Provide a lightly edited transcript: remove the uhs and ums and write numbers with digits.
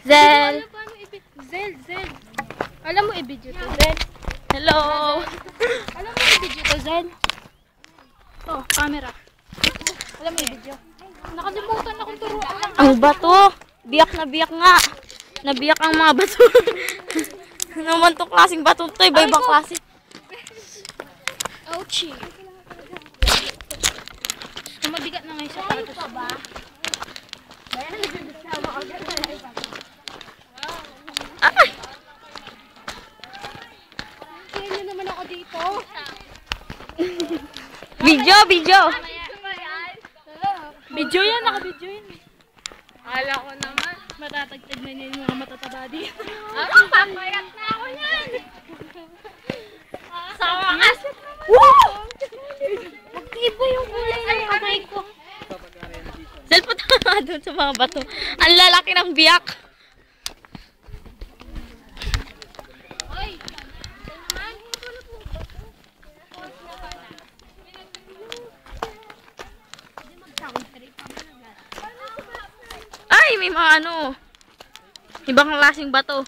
Zel. Zel. Alam mo i-video to, Zel? Hello. Alam mo i-video to, Zel? Oh, camera. Alam mo i-video? Nakalimutan akong turuan lang. Ang bato. Biyak na biyak nga. Nabiyak ang mga bato. Ano naman itong klaseng bato ito? Iba-ibang klase. Ouchie. Mabigat na ngayon sa pato sa ba? Ay! Kaya naman ako dito. Video. Video yan, naka-video yan. Akala ko naman. Matatagtag na niya yung mga matataba dito. Papayat na ako yan. Sama ka! Woo! Mag-iba yung kulay ng kamay ko. Selfie ka doon sa mga bato. Ang lalaki ng biyak. Ay, may mga ano. Ibang klaseng bato.